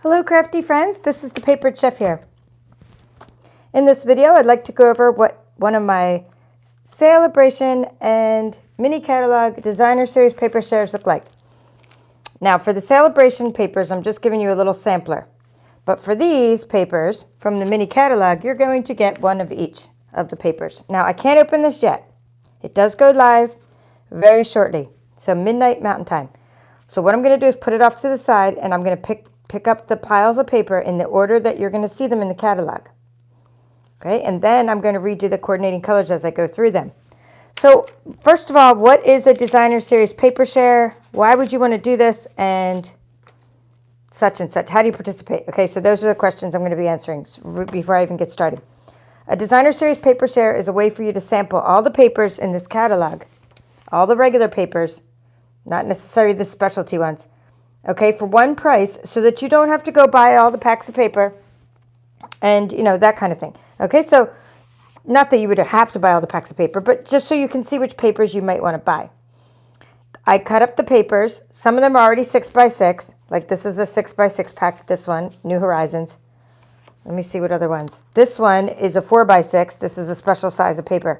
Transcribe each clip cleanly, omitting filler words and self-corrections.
Hello crafty friends, this is the Papered Chef here. In this video I'd like to go over what one of my Sale-a-Bration and mini catalog designer series paper shares look like. Now for the Sale-a-Bration papers I'm just giving you a little sampler. But for these papers from the mini catalog you're going to get one of each of the papers. Now I can't open this yet. It does go live very shortly, so midnight Mountain Time. So what I'm going to do is put it off to the side and I'm going to pick up the piles of paper in the order that you're going to see them in the catalog. Okay, and then I'm going to read you the coordinating colors as I go through them. So first of all, what is a designer series paper share? Why would you want to do this? And such and such. How do you participate? Okay, so those are the questions I'm going to be answering before I even get started. A designer series paper share is a way for you to sample all the papers in this catalog, all the regular papers, not necessarily the specialty ones, okay, for one price, so that you don't have to go buy all the packs of paper and, you know, that kind of thing. Okay, so not that you would have to buy all the packs of paper, but just so you can see which papers you might want to buy. I cut up the papers. Some of them are already 6x6, like this is a 6x6 pack, this one, New Horizons. Let me see what other ones. This one is a 4x6. This is a special size of paper.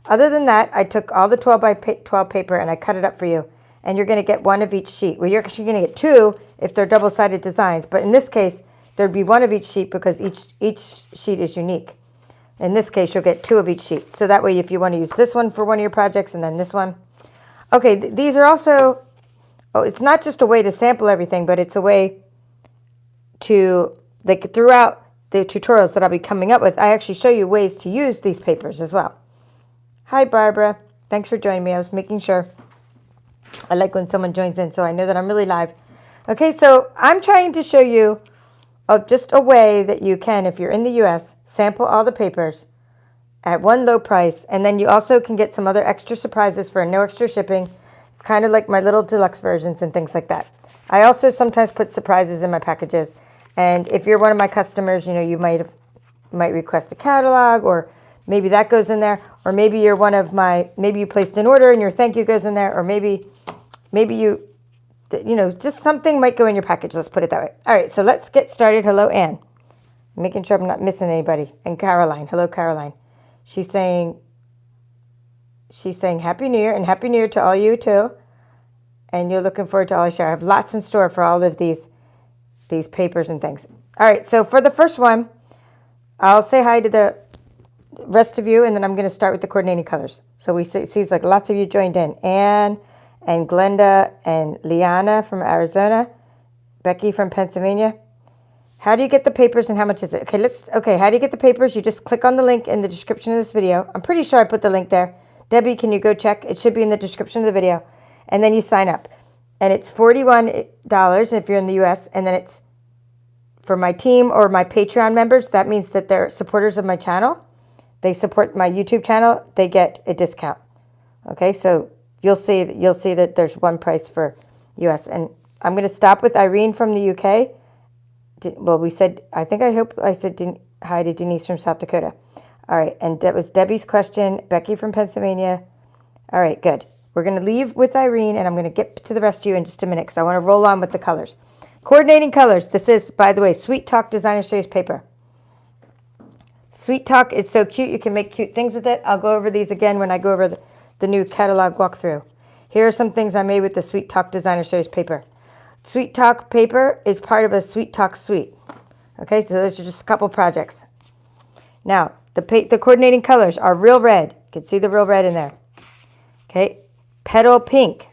Other than that, I took all the 12x12 paper and I cut it up for you. And you're going to get one of each sheet. Well, you're actually going to get two if they're double-sided designs. But in this case, there'd be one of each sheet because each sheet is unique. In this case, you'll get two of each sheet. So that way, if you want to use this one for one of your projects and then this one. Okay, these are also, it's not just a way to sample everything, but it's a way to, like throughout the tutorials that I'll be coming up with, I actually show you ways to use these papers as well. Hi, Barbara. Thanks for joining me. I was making sure. I like when someone joins in so I know that I'm really live. Okay, so I'm trying to show you just a way that you can, if you're in the US, sample all the papers at one low price, and then you also can get some other extra surprises for no extra shipping, kind of like my little deluxe versions and things like that. I also sometimes put surprises in my packages, and if you're one of my customers, you know, you might request a catalog, or maybe that goes in there, or maybe you're one of my, maybe you placed an order and your thank you goes in there, or maybe you know, just something might go in your package. Let's put it that way. All right, so let's get started. Hello, Anne. Making sure I'm not missing anybody. And Caroline. Hello, Caroline. She's saying Happy New Year, and Happy New Year to all you too. And you're looking forward to all I share. I have lots in store for all of these papers and things. All right, so for the first one, I'll say hi to the rest of you, and then I'm going to start with the coordinating colors. So we see like lots of you joined in. Anne and Glenda and Liana from Arizona, Becky from Pennsylvania. How do you get the papers and how much is it? Okay, how do you get the papers? You just click on the link in the description of this video. I'm pretty sure I put the link there. Debbie, can you go check? It should be in the description of the video. And then you sign up. And it's $41 if you're in the US, and then it's for my team or my Patreon members. That means that they're supporters of my channel. They support my YouTube channel. They get a discount. Okay, so you'll see that there's one price for US. And I'm going to stop with Irene from the UK. Well, I hope I said hi to Denise from South Dakota. All right, and that was Debbie's question. Becky from Pennsylvania. All right, good. We're going to leave with Irene, and I'm going to get to the rest of you in just a minute because I want to roll on with the colors. Coordinating colors. This is, by the way, Sweet Talk Designer Series paper. Sweet Talk is so cute. You can make cute things with it. I'll go over these again when I go over the new catalog walkthrough. Here are some things I made with the Sweet Talk Designer Series paper. Sweet Talk paper is part of a Sweet Talk suite. Okay, so those are just a couple projects. Now, the coordinating colors are real red. You can see the real red in there. Okay, Petal Pink.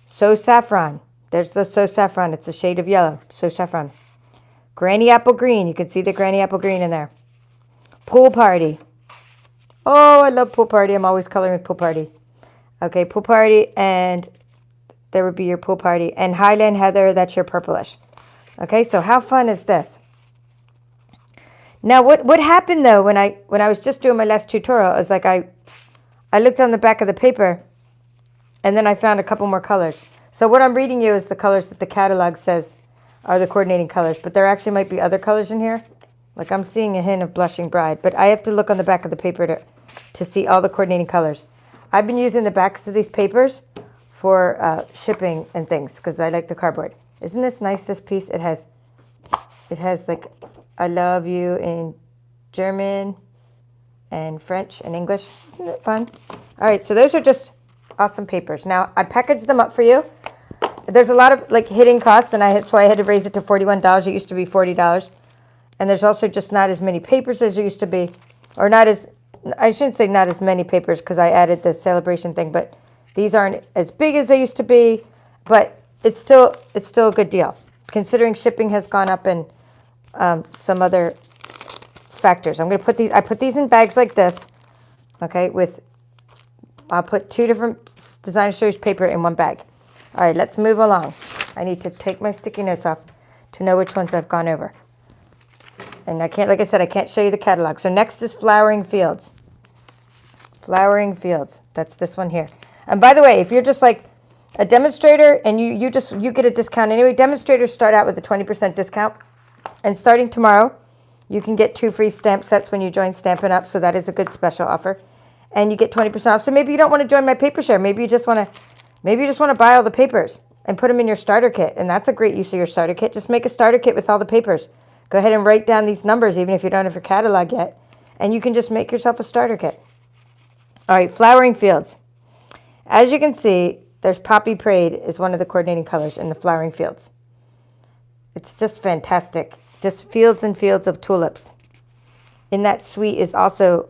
So Saffron. There's the So Saffron. It's a shade of yellow. So Saffron. Granny Apple Green. You can see the Granny Apple Green in there. Pool Party. Oh, I love Pool Party. I'm always coloring with Pool Party. Okay, Pool Party, and there would be your Pool Party. And Highland Heather, that's your purplish. Okay, so how fun is this? Now, what happened, though, when I was just doing my last tutorial, is like I looked on the back of the paper, and then I found a couple more colors. So what I'm reading you is the colors that the catalog says are the coordinating colors, but there actually might be other colors in here. Like I'm seeing a hint of Blushing Bride, but I have to look on the back of the paper to see all the coordinating colors. I've been using the backs of these papers for shipping and things because I like the cardboard. Isn't this nice, this piece? It has like, I love you in German and French and English. Isn't it fun? All right, so those are just awesome papers. Now, I packaged them up for you. There's a lot of like hidden costs, and so I had to raise it to $41. It used to be $40. And there's also just not as many papers as there used to be. Or not as, I shouldn't say not as many papers because I added the Sale-a-Bration thing, but these aren't as big as they used to be. But it's still a good deal, considering shipping has gone up and some other factors. I'm going to put these, I put these in bags like this, okay, I'll put 2 different designer series paper in one bag. All right, let's move along. I need to take my sticky notes off to know which ones I've gone over. And I can't, like I said, I can't show you the catalog. So next is Flowering Fields. Flowering Fields, that's this one here. And by the way, if you're just like a demonstrator and you get a discount anyway, demonstrators start out with a 20% discount. And starting tomorrow, you can get 2 free stamp sets when you join Stampin' Up, so that is a good special offer. And you get 20% off. So maybe you don't want to join my paper share. Maybe you just want to buy all the papers and put them in your starter kit. And that's a great use of your starter kit. Just make a starter kit with all the papers. Go ahead and write down these numbers, even if you don't have your catalog yet. And you can just make yourself a starter kit. All right, Flowering Fields. As you can see, there's Poppy Parade is one of the coordinating colors in the Flowering Fields. It's just fantastic. Just fields and fields of tulips. In that suite is also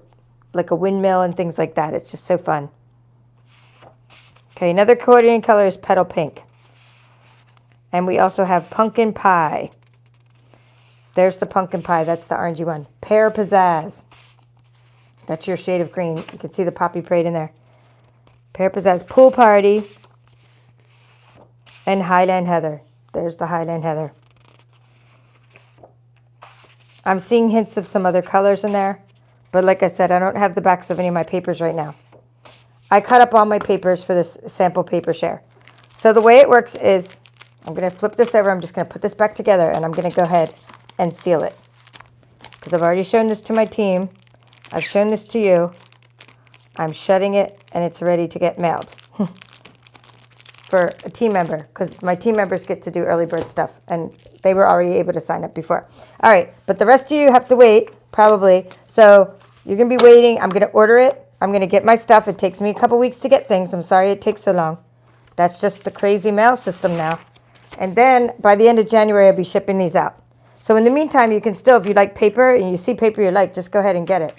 like a windmill and things like that. It's just so fun. Okay, another coordinating color is Petal Pink. And we also have Pumpkin Pie. There's the Pumpkin Pie. That's the orangey one. Pear Pizzazz. That's your shade of green. You can see the Poppy Parade in there. Pear Pizzazz. Pool Party. And Highland Heather. There's the Highland Heather. I'm seeing hints of some other colors in there. But like I said, I don't have the backs of any of my papers right now. I cut up all my papers for this sample paper share. So the way it works is, I'm going to flip this over. I'm just going to put this back together, and I'm going to go ahead and seal it. Because I've already shown this to my team. I've shown this to you. I'm shutting it, and it's ready to get mailed. For a team member, because my team members get to do early bird stuff, and they were already able to sign up before. All right, but the rest of you have to wait, probably. So you're going to be waiting. I'm going to order it. I'm going to get my stuff. It takes me a couple weeks to get things. I'm sorry it takes so long. That's just the crazy mail system now. And then by the end of January, I'll be shipping these out. So in the meantime, you can still, if you like paper and you see paper you like, just go ahead and get it.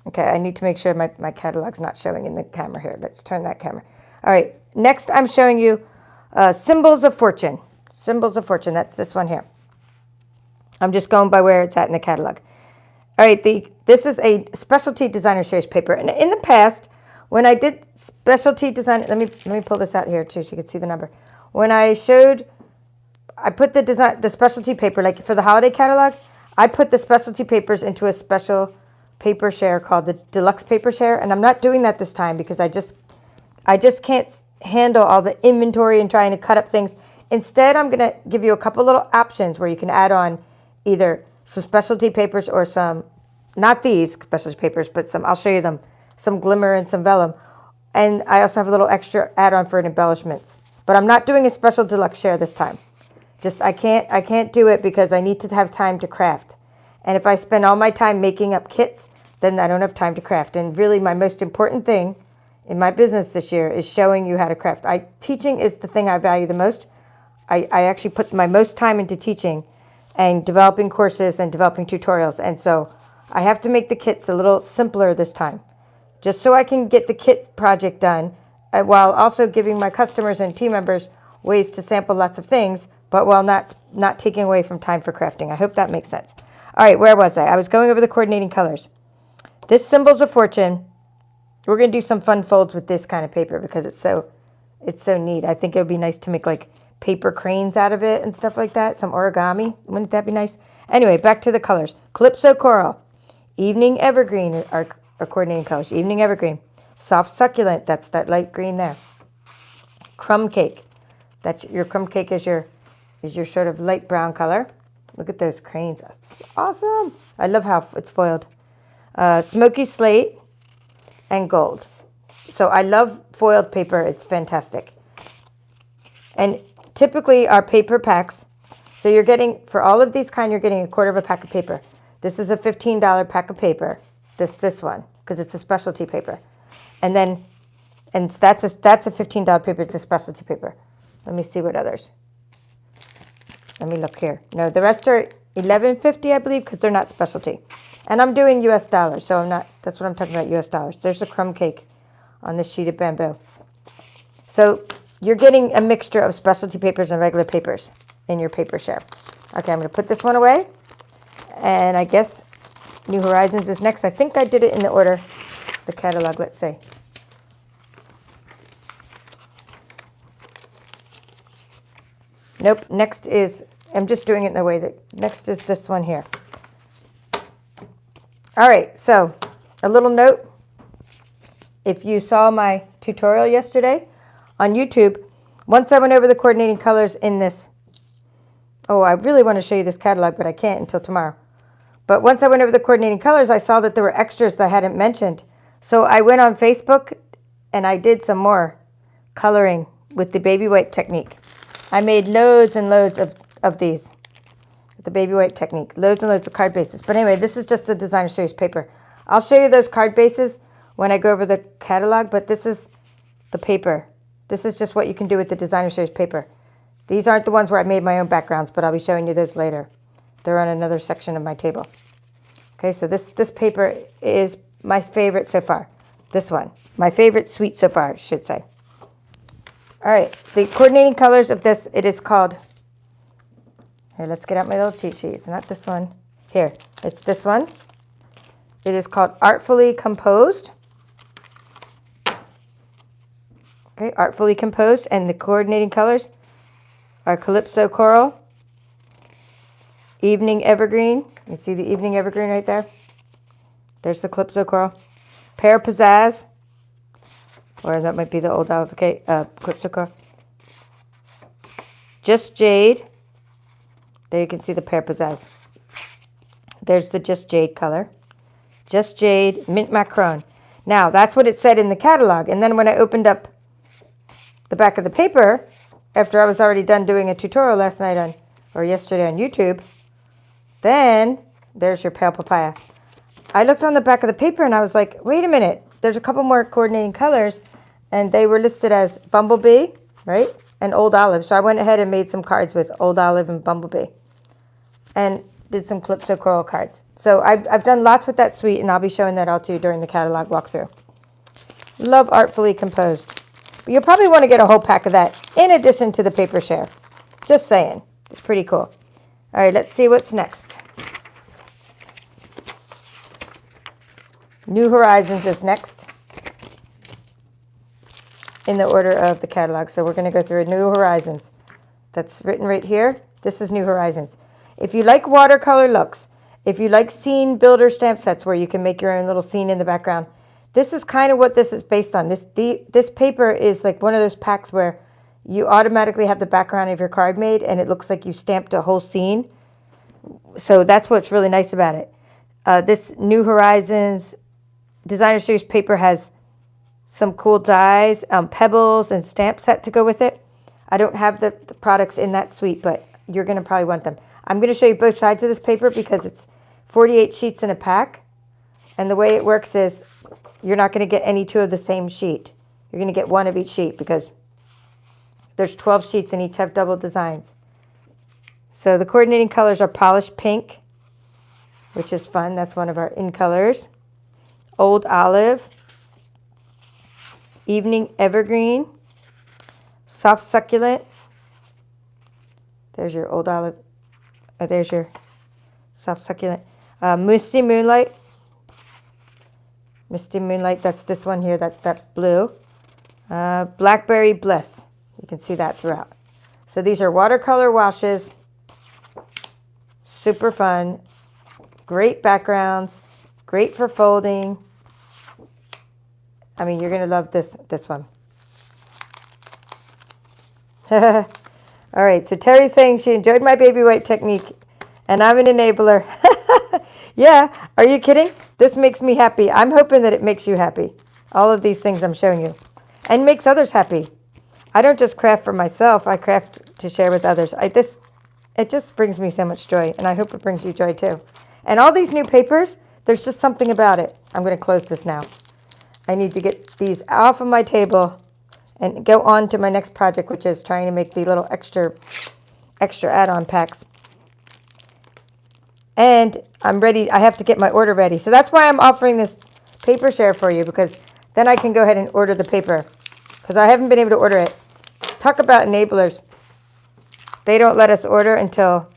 Okay, I need to make sure my catalog's not showing in the camera here. Let's turn that camera. All right, next I'm showing you Symbols of Fortune. Symbols of Fortune, that's this one here. I'm just going by where it's at in the catalog. All right, this is a specialty designer series paper. And in the past, when I did specialty design, let me pull this out here too so you can see the number. When I put the specialty paper, like for the holiday catalog, I put the specialty papers into a special paper share called the Deluxe Paper Share, and I'm not doing that this time because I just can't handle all the inventory and trying to cut up things. Instead, I'm going to give you a couple little options where you can add on either some specialty papers or some, not these specialty papers, but some, I'll show you them, some glimmer and some vellum. And I also have a little extra add-on for embellishments. But I'm not doing a special deluxe share this time. Just I can't do it because I need to have time to craft. And if I spend all my time making up kits, then I don't have time to craft. And really my most important thing in my business this year is showing you how to craft. Teaching is the thing I value the most. I actually put my most time into teaching and developing courses and developing tutorials. And so I have to make the kits a little simpler this time, just so I can get the kit project done while also giving my customers and team members ways to sample lots of things, but while not taking away from time for crafting. I hope that makes sense. All right, where was I? I was going over the coordinating colors. This Symbols of Fortune, we're going to do some fun folds with this kind of paper because it's so neat. I think it would be nice to make like paper cranes out of it and stuff like that. Some origami. Wouldn't that be nice? Anyway, back to the colors. Calypso Coral. Evening Evergreen are coordinating colors. Evening Evergreen. Soft Succulent. That's that light green there. Crumb Cake. That's your crumb cake is your sort of light brown color. Look at those cranes. That's awesome. I love how it's foiled. Smoky Slate and Gold. So I love foiled paper. It's fantastic. And typically our paper packs, so you're getting, for all of these kind, you're getting a quarter of a pack of paper. This is a $15 pack of paper, this one, because it's a specialty paper. And then, and that's a $15 paper, it's a specialty paper. Let me see what others. Let me look here. No, the rest are $11.50, I believe, because they're not specialty. And I'm doing US dollars, so I'm not, that's what I'm talking about, US dollars. There's a crumb cake on this sheet of bamboo. So you're getting a mixture of specialty papers and regular papers in your paper share. Okay, I'm going to put this one away. And I guess New Horizons is next. I think I did it in the order, the catalog, let's see. Nope, next is, I'm just doing it in the way that, next is this one here. All right, so a little note. If you saw my tutorial yesterday on YouTube, once I went over the coordinating colors in this, oh, I really want to show you this catalog, but I can't until tomorrow. But once I went over the coordinating colors, I saw that there were extras that I hadn't mentioned. So I went on Facebook and I did some more coloring with the baby wipe technique. I made loads and loads of these, the baby wipe technique, loads and loads of card bases. But anyway, this is just the designer series paper. I'll show you those card bases when I go over the catalog, but this is the paper. This is just what you can do with the designer series paper. These aren't the ones where I made my own backgrounds, but I'll be showing you those later. They're on another section of my table. Okay, so this paper is my favorite so far. This one, my favorite suite so far, I should say. All right, the coordinating colors of this, it is called, here, let's get out my little cheat sheet. It's not this one. Here, it's this one. It is called Artfully Composed. Okay, Artfully Composed, and the coordinating colors are Calypso Coral, Evening Evergreen. You see the Evening Evergreen right there? There's the Calypso Coral. Pear Pizzazz, or that might be the old olive Calypso Coral. Just Jade. There you can see the Pear Pizzazz. There's the Just Jade color. Just Jade, Mint Macron. Now, that's what it said in the catalog. And then when I opened up the back of the paper, after I was already done doing a tutorial last night on, or yesterday on YouTube, then there's your Pale Papaya. I looked on the back of the paper and I was like, wait a minute, there's a couple more coordinating colors, and they were listed as Bumblebee, right, and Old Olive. So I went ahead and made some cards with Old Olive and Bumblebee, and did some Calypso Coral cards. So I've done lots with that suite, and I'll be showing that all to you during the catalog walkthrough. Love Artfully Composed. But you'll probably want to get a whole pack of that in addition to the paper share. Just saying. It's pretty cool. All right, let's see what's next. New Horizons is next in the order of the catalog. So we're going to go through New Horizons. That's written right here. This is New Horizons. If you like watercolor looks, if you like scene builder stamp sets where you can make your own little scene in the background, this is kind of what this is based on. This paper is like one of those packs where you automatically have the background of your card made and it looks like you stamped a whole scene. So that's what's really nice about it. This New Horizons designer series paper has some cool dies, pebbles, and stamp set to go with it. I don't have the products in that suite, but you're going to probably want them. I'm going to show you both sides of this paper because it's 48 sheets in a pack. And the way it works is you're not going to get any two of the same sheet. You're going to get one of each sheet because there's 12 sheets and each have double designs. So the coordinating colors are Polished Pink, which is fun. That's one of our in colors. Old Olive, Evening Evergreen, Soft Succulent. There's your Old Olive. There's your Soft Succulent. Misty Moonlight. Misty Moonlight, that's this one here. That's that blue. Blackberry Bliss. You can see that throughout. So these are watercolor washes. Super fun. Great backgrounds. Great for folding. I mean, you're going to love this one. All right, so Terry's saying she enjoyed my baby wipe technique, and I'm an enabler. Yeah, are you kidding? This makes me happy. I'm hoping that it makes you happy. All of these things I'm showing you. And makes others happy. I don't just craft for myself. I craft to share with others. It just brings me so much joy, and I hope it brings you joy too. And all these new papers, there's just something about it. I'm going to close this now. I need to get these off of my table and go on to my next project, which is trying to make the little extra add-on packs. And I'm ready. I have to get my order ready. So that's why I'm offering this paper share for you, because then I can go ahead and order the paper, because I haven't been able to order it. Talk about enablers. They don't let us order until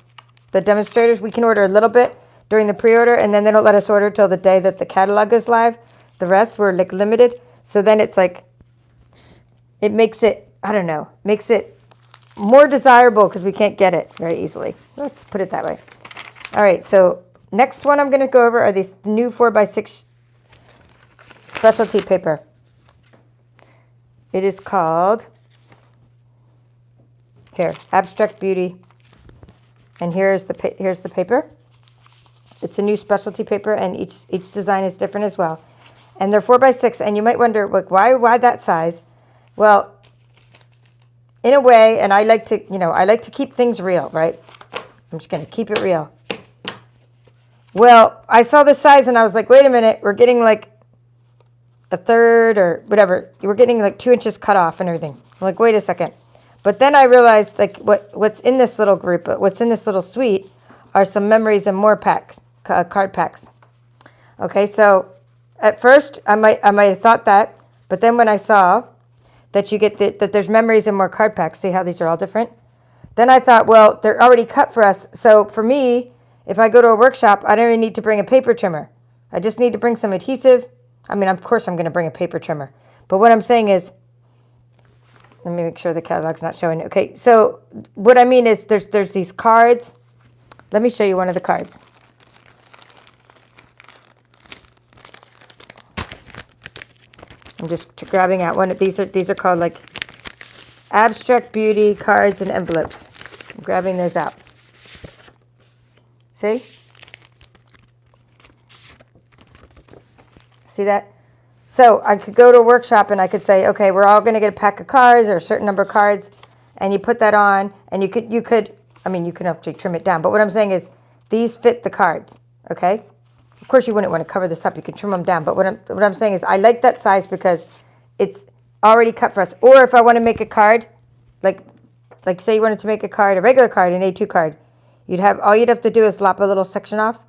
the demonstrators. We can order a little bit during the pre-order, and then they don't let us order till the day that the catalog goes live. The rest were like limited. So then it's like, it makes it, I don't know, makes it more desirable because we can't get it very easily. Let's put it that way. All right, so next one I'm going to go over are these new 4x6 specialty paper. It is called, here, Abstract Beauty. And here's the paper. It's a new specialty paper, and each design is different as well. And they're 4x6, and you might wonder, like, why that size? Well, in a way, and I like to keep things real, right? I'm just going to keep it real. Well, I saw the size, and I was like, wait a minute, we're getting like a third or whatever. We're getting like 2 inches cut off and everything. I'm like, wait a second. But then I realized, like, what's in this little group, what's in this little suite are some memories and more packs, card packs. Okay, so at first I might have thought that, but then when I saw that you get that there's memories and more card packs, see how these are all different? Then I thought, well, they're already cut for us. So for me, if I go to a workshop, I don't even need to bring a paper trimmer. I just need to bring some adhesive. I mean, of course I'm going to bring a paper trimmer. But what I'm saying is, let me make sure the catalog's not showing. Okay, so what I mean is there's these cards. Let me show you one of the cards. I'm just grabbing out one of these. These are called like Abstract Beauty cards and envelopes. I'm grabbing those out. See? See that? So I could go to a workshop and I could say, okay, we're all going to get a pack of cards or a certain number of cards, and you put that on, and you could, I mean, you can actually trim it down. But what I'm saying is these fit the cards, okay? Of course, you wouldn't want to cover this up. You can trim them down. But what I'm saying is I like that size because it's already cut for us. Or if I want to make a card, like say you wanted to make a card, a regular card, an A2 card, all you'd have to do is lop a little section off,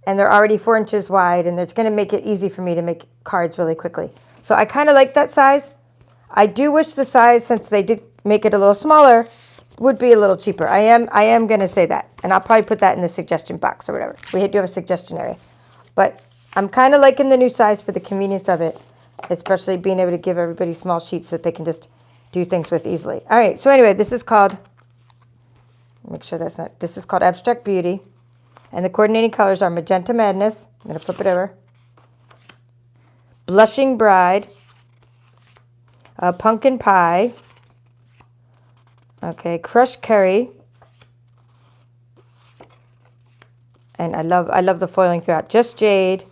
and they're already 4 inches wide, and it's going to make it easy for me to make cards really quickly. So I kind of like that size. I do wish the size, since they did make it a little smaller, would be a little cheaper. I am going to say that, and I'll probably put that in the suggestion box or whatever. We do have a suggestion area. But I'm kind of liking the new size for the convenience of it, especially being able to give everybody small sheets that they can just do things with easily. All right, so anyway, this is called, make sure that's not, this is called Abstract Beauty. And the coordinating colors are Magenta Madness. I'm going to flip it over. Blushing Bride. Pumpkin Pie. Okay, Crushed Curry. And I love the foiling throughout. Just Jade.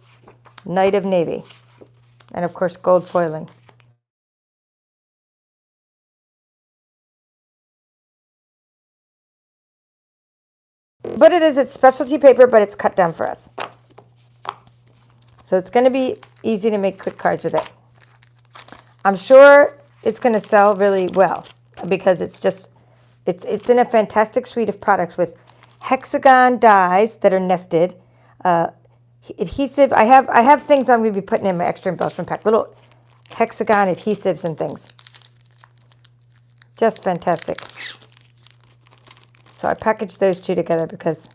Night of Navy. And of course, gold foiling. But it's specialty paper, but it's cut down for us. So it's going to be easy to make quick cards with it. I'm sure it's going to sell really well because it's in a fantastic suite of products with hexagon dies that are nested, adhesive. I have things I'm going to be putting in my extra embellishment pack, little hexagon adhesives and things. Just fantastic. So I packaged those two together because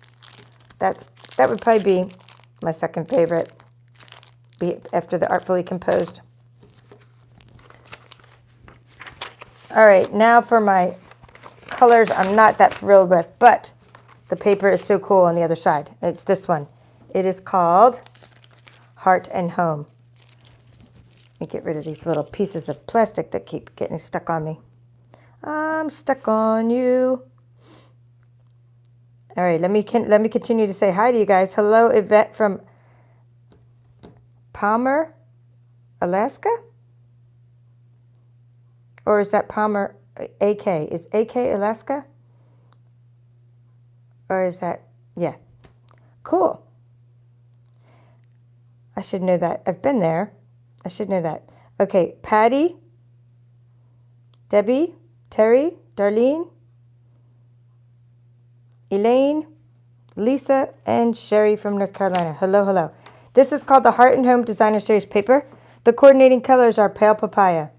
that would probably be my second favorite after the Artfully Composed. All right, now for my colors I'm not that thrilled with, but the paper is so cool on the other side. It's this one. It is called Heart and Home. Let me get rid of these little pieces of plastic that keep getting stuck on me. I'm stuck on you. All right, let me continue to say hi to you guys. Hello, Yvette from Palmer, Alaska? Or is that Palmer, AK. Is AK Alaska? Or is that, yeah. Cool. I should know that. I've been there. I should know that. Okay, Patty, Debbie, Terry, Darlene, Elaine, Lisa, and Sherry from North Carolina. Hello, hello. This is called the Heart and Home Designer Series paper. The coordinating colors are pale papaya.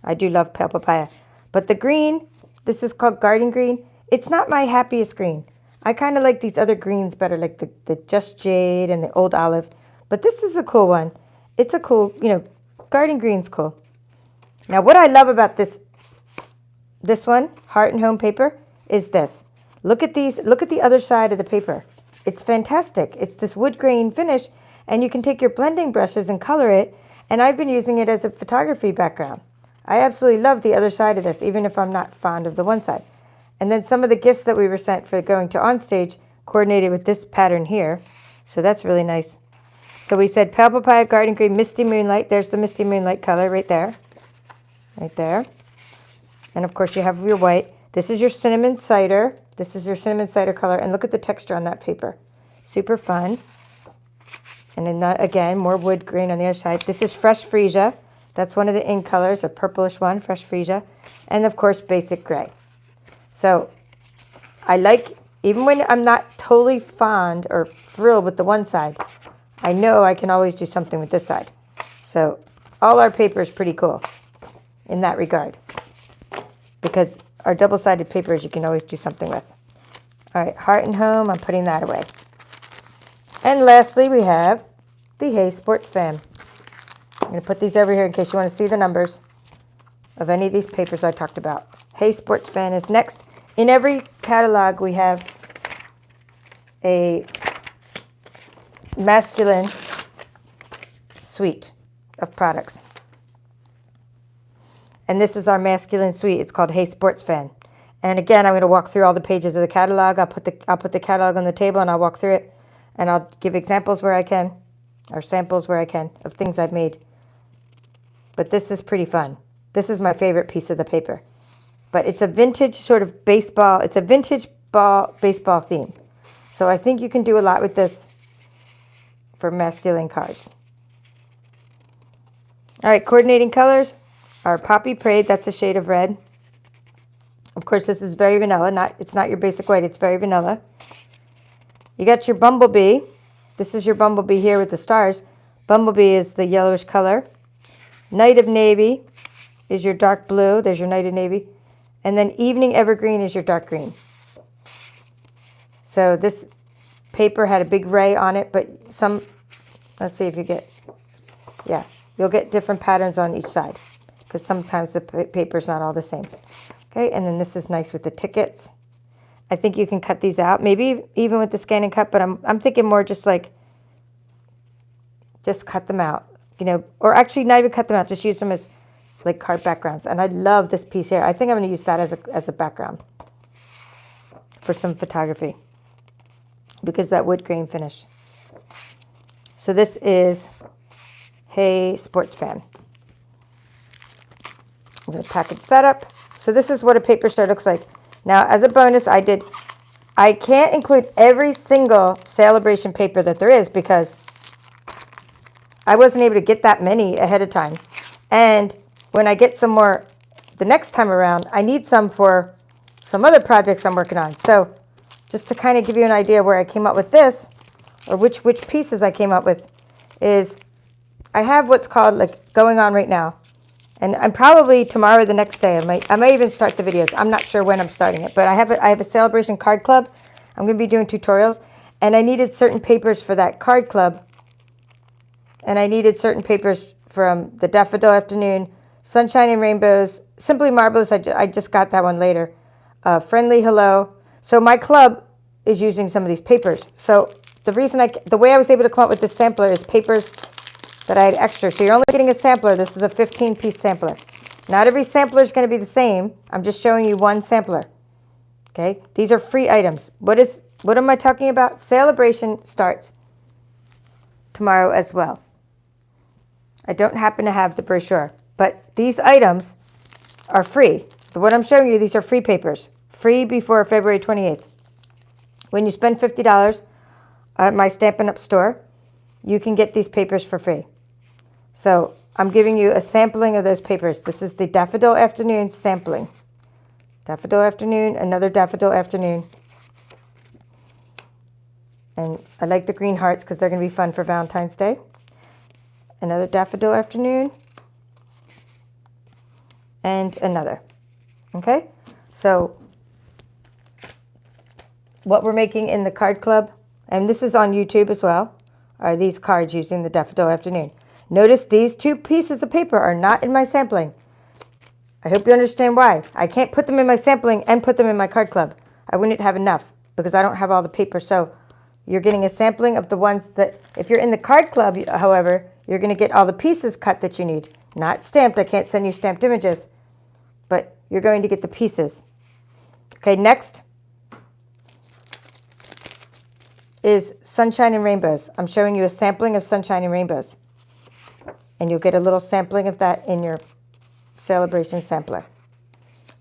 I do love pale papaya. But the green, this is called garden green. It's not my happiest green. I kind of like these other greens better, like the Just Jade and the Old Olive. But this is a cool one. It's a cool, garden green's cool. Now, what I love about this one, Heart and Home paper, is this. Look at these. Look at the other side of the paper. It's fantastic. It's this wood grain finish, and you can take your blending brushes and color it, and I've been using it as a photography background. I absolutely love the other side of this, even if I'm not fond of the one side. And then some of the gifts that we were sent for going to onstage coordinated with this pattern here. So that's really nice. So we said pale papaya, garden green, misty moonlight. There's the misty moonlight color right there. Right there. And of course you have your white. This is your cinnamon cider. This is your cinnamon cider color. And look at the texture on that paper. Super fun. And then again, more wood grain on the other side. This is fresh freesia. That's one of the in colors, a purplish one, fresh freesia. And of course, basic gray. So I like, even when I'm not totally fond or thrilled with the one side, I know I can always do something with this side. So all our paper is pretty cool in that regard, because our double-sided papers you can always do something with. All right, Heart and Home, I'm putting that away. And lastly, we have the Hey Sports Fan. I'm going to put these over here in case you want to see the numbers of any of these papers I talked about. Hey Sports Fan is next. In every catalog, we have a masculine suite of products. And this is our masculine suite. It's called Hey Sports Fan. And again, I'm going to walk through all the pages of the catalog. I'll put the catalog on the table and I'll walk through it. And I'll give examples where I can, or samples where I can, of things I've made. But this is pretty fun. This is my favorite piece of the paper. But it's a vintage sort of baseball, it's a vintage baseball theme. So I think you can do a lot with this for masculine cards. All right, coordinating colors are Poppy Parade, that's a shade of red. Of course, this is very vanilla, it's not your basic white, it's very vanilla. You got your Bumblebee. This is your Bumblebee here with the stars. Bumblebee is the yellowish color. Night of Navy is your dark blue. There's your Night of Navy. And then Evening Evergreen is your dark green. So this paper had a big ray on it, but let's see if you get, yeah, you'll get different patterns on each side because sometimes the paper's not all the same. Okay, and then this is nice with the tickets. I think you can cut these out, maybe even with the scan and cut, but I'm thinking more just cut them out, or actually not even cut them out, just use them as like card backgrounds. And I love this piece here. I think I'm going to use that as a background for some photography because that wood grain finish. So this is Hey Sports Fan. I'm going to package that up. So this is what a paper share looks like. Now, as a bonus, I can't include every single Sale-a-Bration paper that there is because I wasn't able to get that many ahead of time. And when I get some more the next time around, I need some for some other projects I'm working on. So just to kind of give you an idea where I came up with this, or which pieces I came up with, is I have what's called like going on right now. And I'm probably tomorrow or the next day, I might even start the videos. I'm not sure when I'm starting it, but I have a Sale-a-Bration card club. I'm going to be doing tutorials, and I needed certain papers for that card club. And I needed certain papers from the Daffodil Afternoon, Sunshine and Rainbows, Simply Marvelous. I just got that one later. Friendly Hello. So my club is using some of these papers. So the way I was able to come up with this sampler is papers that I had extra. So you're only getting a sampler. This is a 15-piece sampler. Not every sampler is going to be the same. I'm just showing you one sampler. Okay? These are free items. What am I talking about? Sale-a-Bration starts tomorrow as well. I don't happen to have the brochure, but these items are free. what I'm showing you, these are free papers. Free before February 28th. When you spend $50 at my Stampin' Up store, you can get these papers for free. So I'm giving you a sampling of those papers. This is the Daffodil Afternoon sampling. Daffodil Afternoon, another Daffodil Afternoon. And I like the green hearts because they're going to be fun for Valentine's Day. Another Daffodil Afternoon. And another. Okay? So what we're making in the card club, and this is on YouTube as well, are these cards using the Daffodil Afternoon. Notice these two pieces of paper are not in my sampling. I hope you understand why. I can't put them in my sampling and put them in my card club. I wouldn't have enough because I don't have all the paper. So you're getting a sampling of the ones that, if you're in the card club, however, you're going to get all the pieces cut that you need. Not stamped. I can't send you stamped images, but you're going to get the pieces. Okay, next is Sunshine and Rainbows. I'm showing you a sampling of Sunshine and Rainbows. And you'll get a little sampling of that in your Sale-a-Bration sampler.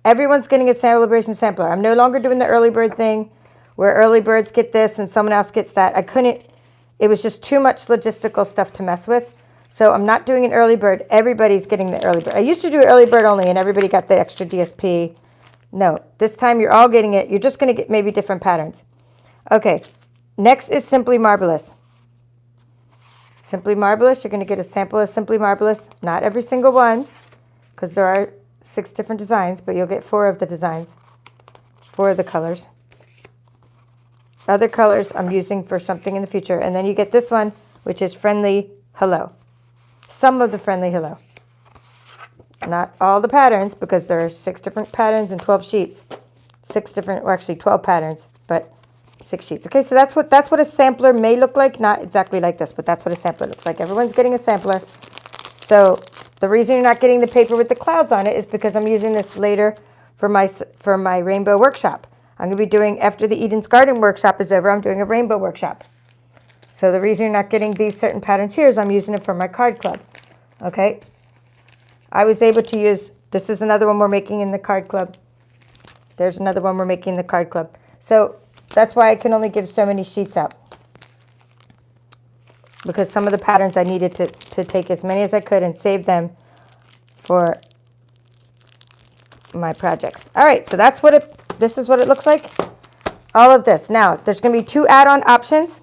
Everyone's getting a Sale-a-Bration sampler. I'm no longer doing the early bird thing where early birds get this and someone else gets that. I couldn't, it was just too much logistical stuff to mess with. So I'm not doing an early bird. Everybody's getting the early bird. I used to do early bird only and everybody got the extra DSP. No, this time you're all getting it. You're just going to get maybe different patterns. Okay, next is Simply Marvelous. Simply Marvelous, you're going to get a sample of Simply Marvelous. Not every single one, because there are 6 different designs, but you'll get 4 of the designs, 4 of the colors. Other colors I'm using for something in the future. And then you get this one, which is Friendly Hello. Some of the Friendly Hello. Not all the patterns, because there are 6 different patterns and 12 sheets. 6 different, or actually 12 patterns, but 6 sheets. Okay, so that's what a sampler may look like. Not exactly like this, but that's what a sampler looks like. Everyone's getting a sampler. So the reason you're not getting the paper with the clouds on it is because I'm using this later for my rainbow workshop. I'm going to be doing, after the Eden's Garden workshop is over, I'm doing a rainbow workshop. So the reason you're not getting these certain patterns here is I'm using it for my card club. Okay? I was able to use, this is another one we're making in the card club. There's another one we're making in the card club. So that's why I can only give so many sheets out. Because some of the patterns I needed to take as many as I could and save them for my projects. All right, so this is what it looks like. All of this. Now, there's going to be 2 add-on options.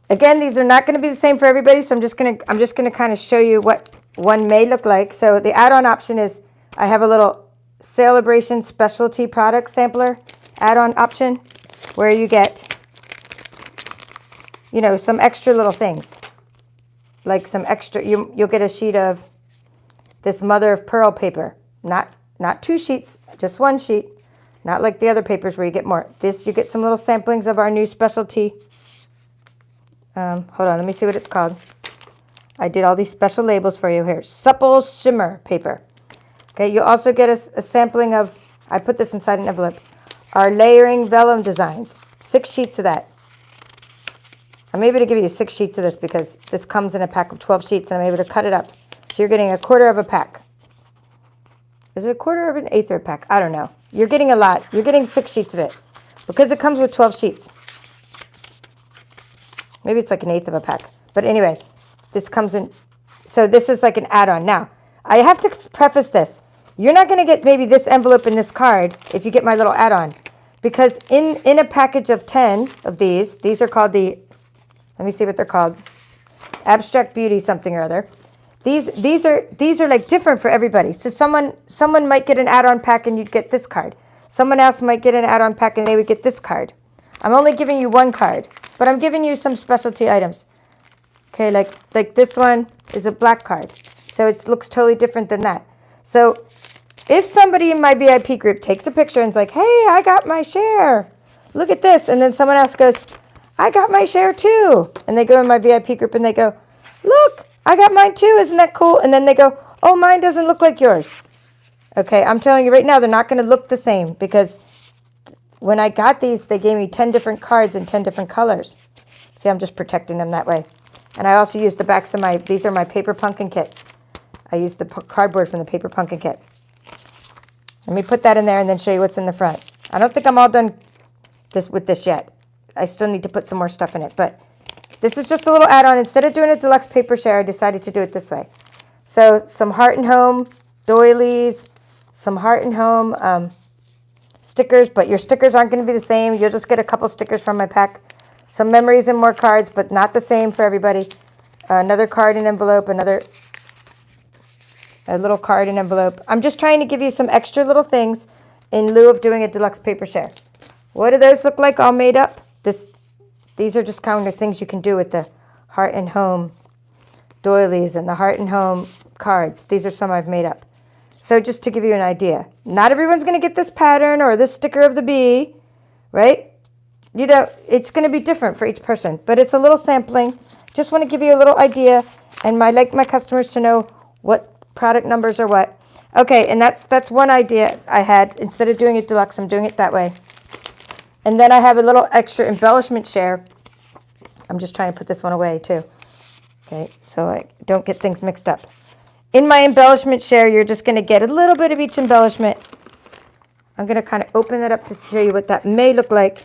Again, these are not going to be the same for everybody, so I'm just going to kind of show you what one may look like. So the add-on option is I have a little Sale-a-Bration specialty product sampler add-on option where you get, you know, some extra little things. Like some extra, you'll get a sheet of this mother of pearl paper. Not 2 sheets, just 1 sheet. Not like the other papers where you get more. This, you get some little samplings of our new specialty. Hold on, let me see what it's called. I did all these special labels for you here. Supple Shimmer paper. Okay, you'll also get a sampling of, I put this inside an envelope, our layering vellum designs. 6 sheets of that. I'm able to give you 6 sheets of this because this comes in a pack of 12 sheets and I'm able to cut it up. So you're getting a quarter of a pack. Is it a quarter of an eighth of a pack? I don't know. You're getting a lot. You're getting 6 sheets of it because it comes with 12 sheets. Maybe it's like an eighth of a pack. But anyway, this comes in. So this is like an add-on. Now, I have to preface this. You're not going to get maybe this envelope and this card if you get my little add-on. Because in a package of 10 of these are called the, let me see what they're called, Abstract Beauty something or other. These are like different for everybody. So someone might get an add-on pack and you'd get this card. Someone else might get an add-on pack and they would get this card. I'm only giving you 1 card, but I'm giving you some specialty items. Okay, like this one is a black card. So it looks totally different than that. So if somebody in my VIP group takes a picture and is like, hey, I got my share. Look at this. And then someone else goes, I got my share too. And they go in my VIP group and they go, look, I got mine too. Isn't that cool? And then they go, oh, mine doesn't look like yours. Okay, I'm telling you right now, they're not going to look the same because when I got these, they gave me 10 different cards in 10 different colors. See, I'm just protecting them that way. And I also use the backs of these are my paper pumpkin kits. I use the cardboard from the paper pumpkin kit. Let me put that in there and then show you what's in the front. I don't think I'm all done with this yet. I still need to put some more stuff in it, but this is just a little add-on. Instead of doing a deluxe paper share, I decided to do it this way. So some Heart and Home doilies, some Heart and Home stickers, but your stickers aren't going to be the same. You'll just get a couple stickers from my pack. Some memories and more cards, but not the same for everybody. Another card and envelope, a little card and envelope. I'm just trying to give you some extra little things in lieu of doing a deluxe paper share. What do those look like all made up? These are just kind of things you can do with the Heart and Home doilies and the Heart and Home cards. These are some I've made up. So just to give you an idea, not everyone's going to get this pattern or this sticker of the bee, right? You know, it's going to be different for each person, but it's a little sampling. Just want to give you a little idea, and I like my customers to know what product numbers are what. Okay, and that's one idea I had. Instead of doing it deluxe, I'm doing it that way. And then I have a little extra embellishment share. I'm just trying to put this one away too. Okay, so I don't get things mixed up. In my embellishment share, you're just going to get a little bit of each embellishment. I'm going to kind of open it up to show you what that may look like.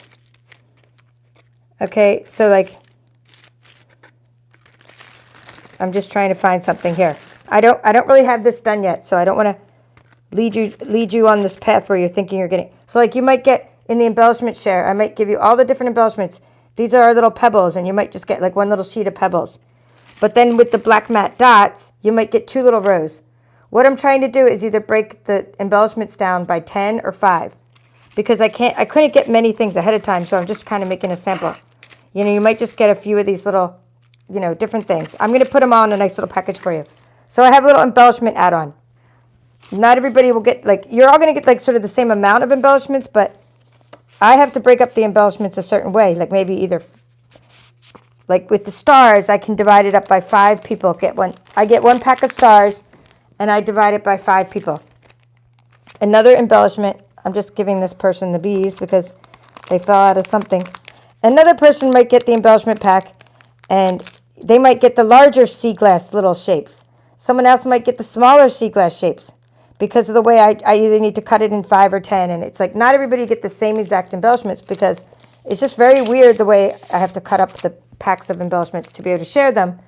Okay, so like, I'm just trying to find something here. I don't really have this done yet, so I don't want to lead you on this path where you're thinking you're getting. So like you might get in the embellishment share, I might give you all the different embellishments. These are our little pebbles, and you might just get like one little sheet of pebbles. But then with the black matte dots, you might get 2 little rows. What I'm trying to do is either break the embellishments down by 10 or 5, because I couldn't get many things ahead of time, so I'm just kind of making a sample. You know, you might just get a few of these little, you know, different things. I'm going to put them all in a nice little package for you. So I have a little embellishment add-on. Not everybody will get, like, you're all going to get like sort of the same amount of embellishments, but I have to break up the embellishments a certain way, like maybe either, like with the stars, I can divide it up by 5 people. I get 1 pack of stars, and I divide it by 5 people. Another embellishment, I'm just giving this person the bees because they fell out of something. Another person might get the embellishment pack, and they might get the larger sea glass little shapes. Someone else might get the smaller sea glass shapes, because of the way I either need to cut it in 5 or 10, and it's like not everybody get the same exact embellishments, because it's just very weird the way I have to cut up the packs of embellishments to be able to share them.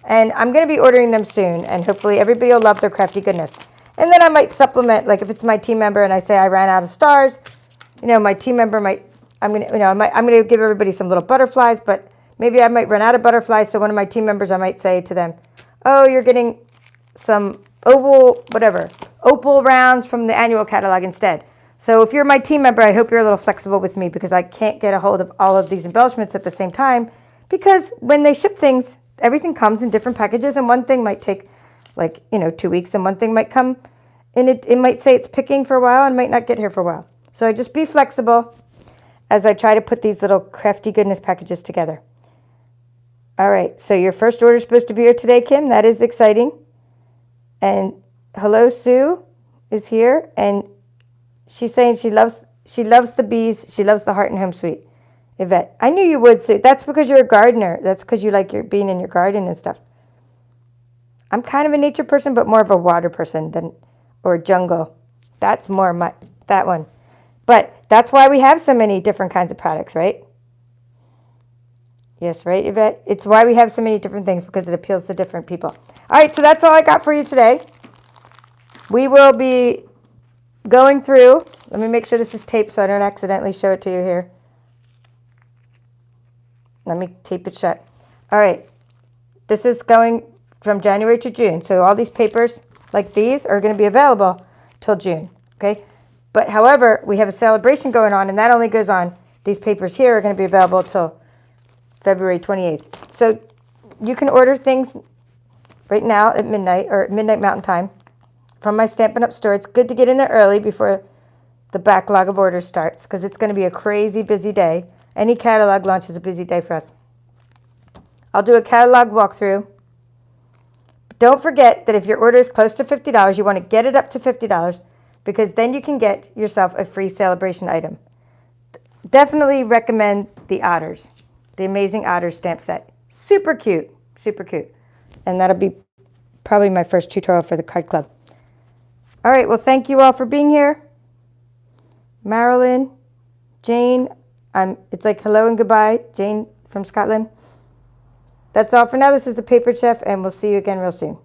And I'm going to be ordering them soon, and hopefully everybody will love their crafty goodness. And then I might supplement, like if it's my team member and I say I ran out of stars, you know, my team member might, I'm going to give everybody some little butterflies, but maybe I might run out of butterflies, so one of my team members, I might say to them, oh, you're getting some opal rounds from the annual catalog instead. So if you're my team member, I hope you're a little flexible with me, because I can't get a hold of all of these embellishments at the same time, because when they ship things, everything comes in different packages, and one thing might take 2 weeks, and one thing might come and it might say it's picking for a while and might not get here for a while. So I just be flexible as I try to put these little crafty goodness packages together. All right, so your first order is supposed to be here today, Kim. That is exciting. And hello, Sue is here, and she's saying she loves the bees. She loves the Heart and Home Suite. Yvette, I knew you would, Sue. That's because you're a gardener. That's because you like being in your garden and stuff. I'm kind of a nature person, but more of a water person or jungle. That's more that one. But that's why we have so many different kinds of products, right? Yes, right, Yvette? It's why we have so many different things, because it appeals to different people. All right, so that's all I got for you today. We will be going through. Let me make sure this is taped so I don't accidentally show it to you here. Let me tape it shut. All right. This is going from January to June. So all these papers like these are going to be available till June. Okay. But however, we have a Sale-a-Bration going on, and that only goes on. These papers here are going to be available till February 28th. So you can order things right now at midnight or midnight Mountain Time from my Stampin' Up store. It's good to get in there early before the backlog of orders starts, because it's going to be a crazy busy day. Any catalog launch is a busy day for us. I'll do a catalog walkthrough. But don't forget that if your order is close to $50, you want to get it up to $50, because then you can get yourself a free Sale-a-Bration item. Definitely recommend the otters, the amazing otter stamp set. Super cute, super cute. And that'll be probably my first tutorial for the card club. All right, well, thank you all for being here. Marilyn, Jane. It's like hello and goodbye, Jane from Scotland. That's all for now. This is the Paper Chef, and we'll see you again real soon.